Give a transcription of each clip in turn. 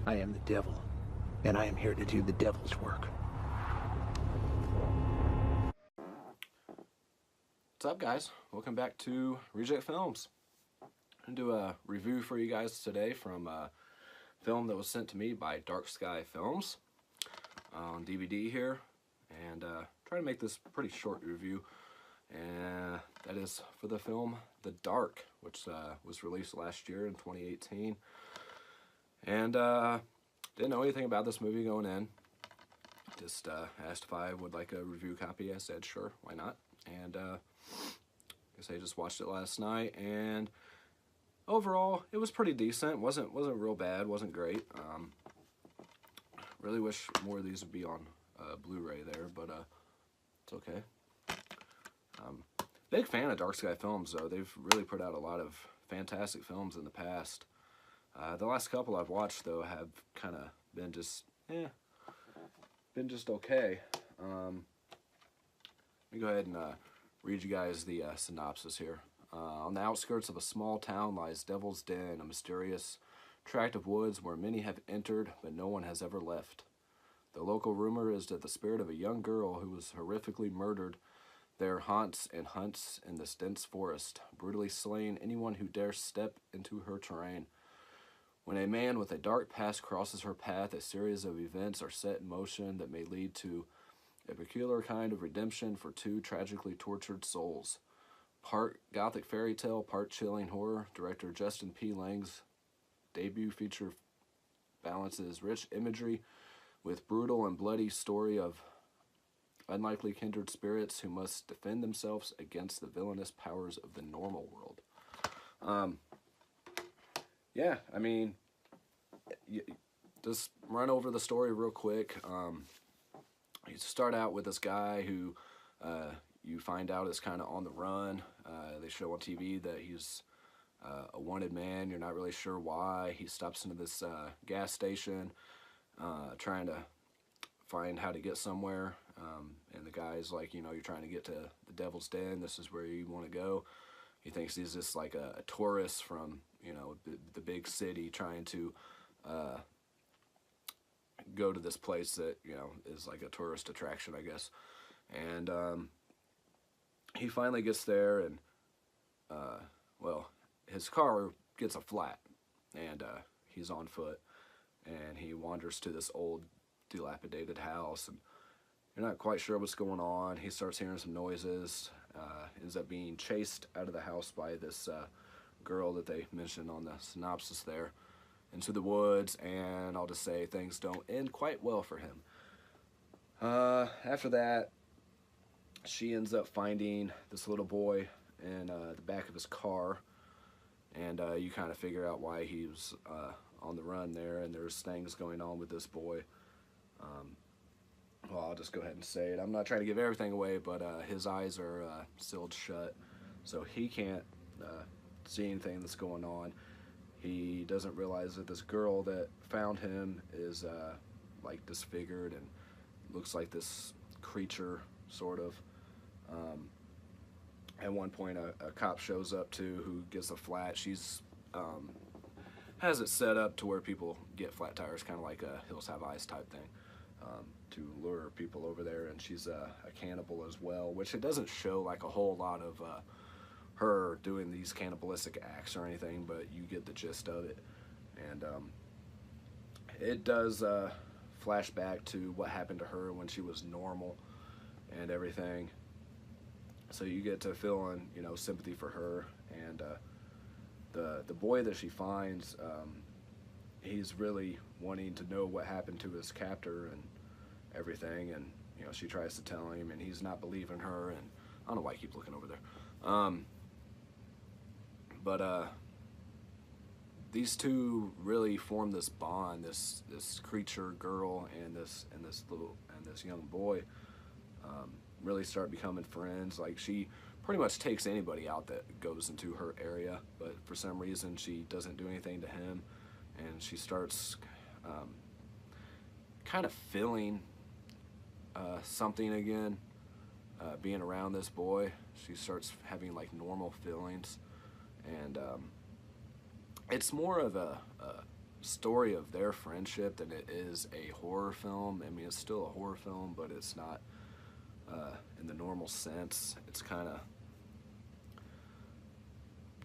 I am the devil, and I am here to do the devil's work. What's up, guys? Welcome back to Reject Films. I'm going to do a review for you guys today from a film that was sent to me by Dark Sky Films on DVD here, and try to make this a pretty short review, and that is for the film The Dark, which was released last year in 2018. And didn't know anything about this movie going in. Just asked if I would like a review copy. I said sure, why not? And I guess I just watched it last night, and overall it was pretty decent. wasn't real bad, wasn't great. Really wish more of these would be on Blu-ray there, but it's okay. Big fan of Dark Sky Films, though. They've really put out a lot of fantastic films in the past. The last couple I've watched, though, have kind of been just okay. Let me go ahead and read you guys the synopsis here. On the outskirts of a small town lies Devil's Den, a mysterious tract of woods where many have entered, but no one has ever left. The local rumor is that the spirit of a young girl who was horrifically murdered there haunts and hunts in this dense forest, brutally slaying anyone who dares step into her terrain. When a man with a dark past crosses her path, a series of events are set in motion that may lead to a peculiar kind of redemption for two tragically tortured souls. Part gothic fairy tale, part chilling horror, director Justin P. Lang's debut feature balances rich imagery with brutal and bloody story of unlikely kindred spirits who must defend themselves against the villainous powers of the normal world. Yeah, I mean, just run over the story real quick. You start out with this guy who you find out is kind of on the run. They show on TV that he's a wanted man. You're not really sure why. He stops into this gas station trying to find how to get somewhere. And the guy's like, you know, you're trying to get to the Devil's Den. This is where you want to go. He thinks he's just like a tourist from, you know, the big city trying to go to this place that, you know, is like a tourist attraction, I guess. And he finally gets there, and well, his car gets a flat, and he's on foot, and he wanders to this old dilapidated house, and you're not quite sure what's going on. He starts hearing some noises, ends up being chased out of the house by this girl that they mentioned on the synopsis there, into the woods, and I'll just say things don't end quite well for him. After that, she ends up finding this little boy in the back of his car, and you kind of figure out why he was on the run there, and there's things going on with this boy. Well, I'll just go ahead and say it. I'm not trying to give everything away, but his eyes are sealed shut, so he can't see anything that's going on. He doesn't realize that this girl that found him is like disfigured and looks like this creature, sort of. At one point, a cop shows up too, who gets a flat. She's has it set up to where people get flat tires, kind of like a Hills Have Eyes type thing, to lure people over there. And she's a cannibal as well, which it doesn't show like a whole lot of her doing these cannibalistic acts or anything, but you get the gist of it. And it does flash back to what happened to her when she was normal and everything. So you get to feeling, you know, sympathy for her. And the boy that she finds, he's really wanting to know what happened to his captor and everything. And, you know, she tries to tell him, and he's not believing her. And I don't know why I keep looking over there. But these two really form this bond, this creature girl and this young boy really start becoming friends. Like, she pretty much takes anybody out that goes into her area, but for some reason she doesn't do anything to him, and she starts kind of feeling something again, being around this boy. She starts having like normal feelings, and it's more of a story of their friendship than it is a horror film. I mean, it's still a horror film, but it's not in the normal sense. It's kind of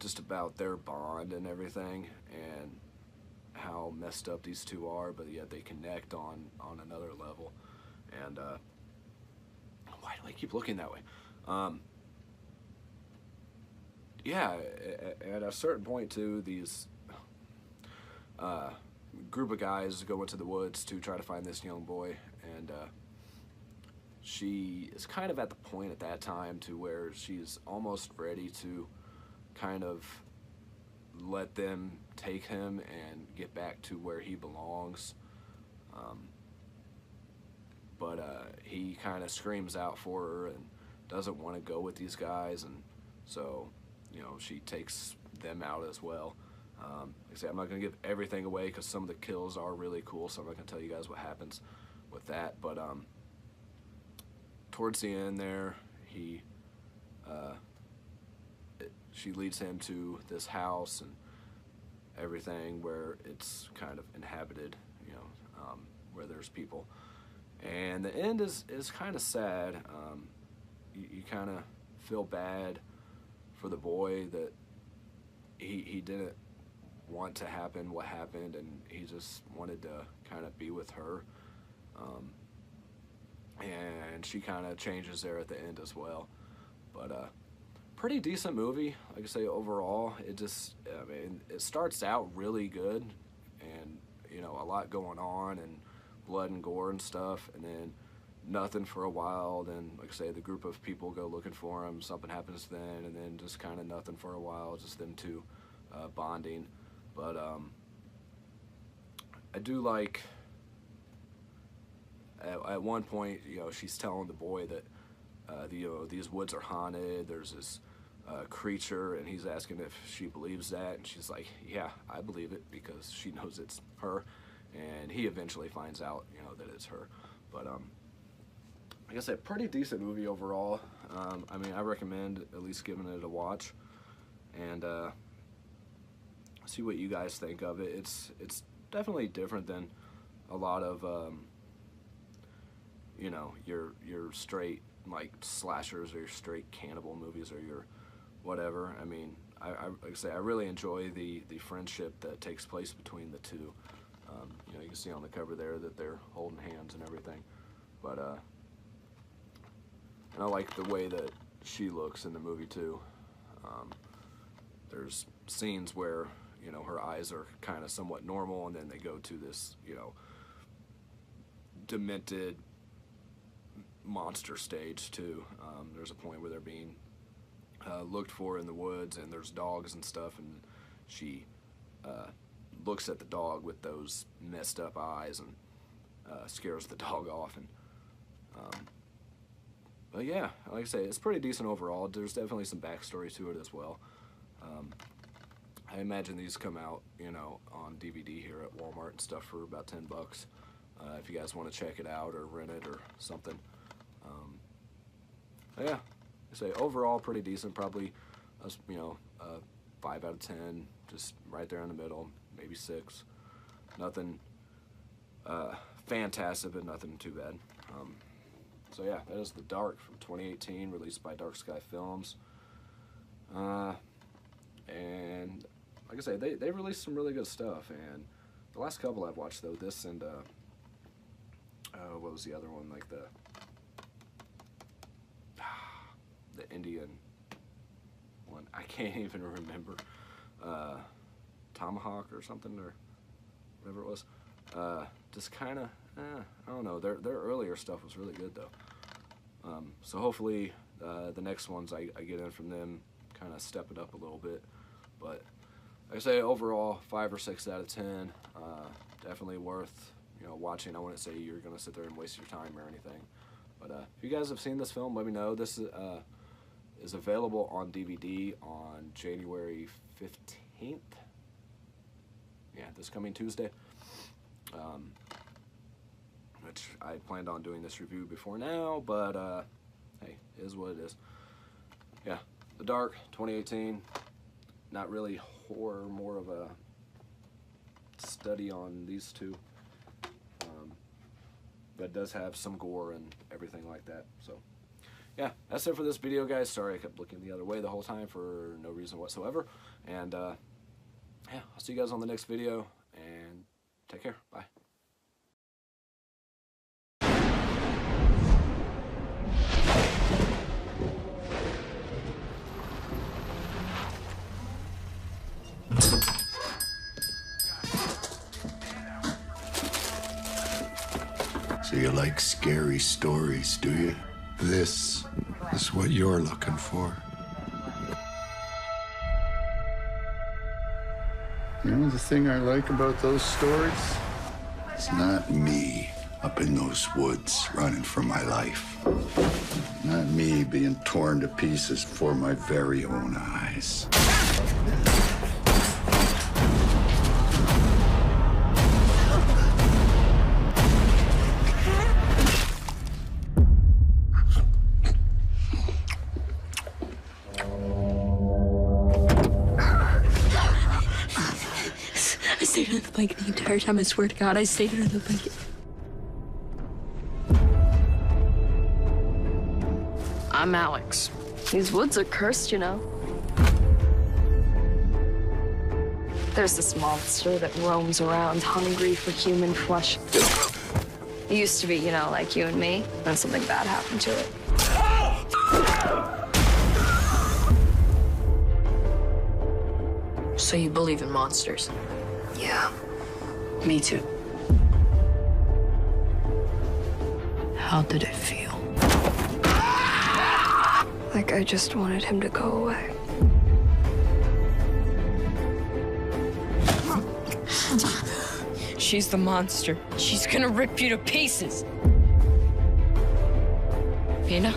just about their bond and everything, and how messed up these two are, but yet they connect on another level. And why do I keep looking that way? Yeah, at a certain point too, these group of guys go into the woods to try to find this young boy, and she is kind of at the point at that time to where she's almost ready to kind of let them take him and get back to where he belongs. But he kind of screams out for her and doesn't want to go with these guys, and so, you know, she takes them out as well. Like I say, I'm not going to give everything away because some of the kills are really cool, so I'm not going to tell you guys what happens with that. But towards the end there, she leads him to this house and everything where it's kind of inhabited, you know, where there's people. And the end is kind of sad. You kind of feel bad for the boy that he didn't want to happen what happened, and he just wanted to kind of be with her. And she kind of changes there at the end as well. But pretty decent movie. Like I say, overall, it just, I mean, it starts out really good, and, you know, a lot going on, and blood and gore and stuff, and then nothing for a while. Then, like I say, the group of people go looking for him, something happens then, and then just kind of nothing for a while, just them two bonding. But I do like, at one point, you know, she's telling the boy that you know, these woods are haunted, there's this creature, and he's asking if she believes that, and she's like, yeah, I believe it, because she knows it's her. And he eventually finds out, you know, that it's her. But like I said, pretty decent movie overall. I mean, I recommend at least giving it a watch, and see what you guys think of it. It's definitely different than a lot of you know, your straight like slashers or your straight cannibal movies or your whatever. I mean, like I say, I really enjoy the friendship that takes place between the two. You know, you can see on the cover there that they're holding hands and everything. But and I like the way that she looks in the movie too. There's scenes where, you know, her eyes are kind of somewhat normal, and then they go to this, you know, demented monster stage too. There's a point where they're being looked for in the woods, and there's dogs and stuff, and she looks at the dog with those messed up eyes and scares the dog off. And but yeah, like I say, it's pretty decent overall. There's definitely some backstory to it as well. I imagine these come out, you know, on DVD here at Walmart and stuff for about $10 if you guys want to check it out or rent it or something. Yeah, I say overall pretty decent. Probably, you know, 5 out of 10, just right there in the middle, maybe 6. Nothing fantastic, but nothing too bad. So yeah, that is The Dark from 2018, released by Dark Sky Films. And like I say, they released some really good stuff. And the last couple I've watched, though, this and what was the other one? Like the Indian one. I can't even remember. Tomahawk or something, or whatever it was. Just kind of, I don't know. Their earlier stuff was really good, though. So hopefully the next ones I get in from them kind of step it up a little bit. But like I say, overall 5 or 6 out of 10. Definitely worth, you know, watching. I wouldn't say you're gonna sit there and waste your time or anything. But if you guys have seen this film, let me know. This is available on DVD on January 15th. Yeah, this coming Tuesday. Which I planned on doing this review before now, but hey, it is what it is. Yeah, The Dark, 2018. Not really horror, more of a study on these two. But it does have some gore and everything like that. So, yeah, that's it for this video, guys. Sorry I kept looking the other way the whole time for no reason whatsoever. And, yeah, I'll see you guys on the next video, and take care. Bye. So you like scary stories, do you? This is what you're looking for. You know the thing I like about those stories? It's not me up in those woods running for my life. Not me being torn to pieces before my very own eyes. I stayed under the blanket the entire time. I swear to God, I stayed under the blanket. I'm Alex. These woods are cursed, you know. There's this monster that roams around hungry for human flesh. It used to be, you know, like you and me, then something bad happened to it. So you believe in monsters? Yeah, me too. How did it feel? Like I just wanted him to go away. She's the monster. She's gonna rip you to pieces. Mina?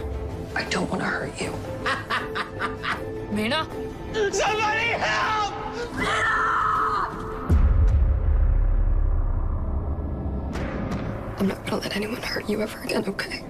I don't want to hurt you. Mina? Somebody help! I'm not gonna let anyone hurt you ever again, okay?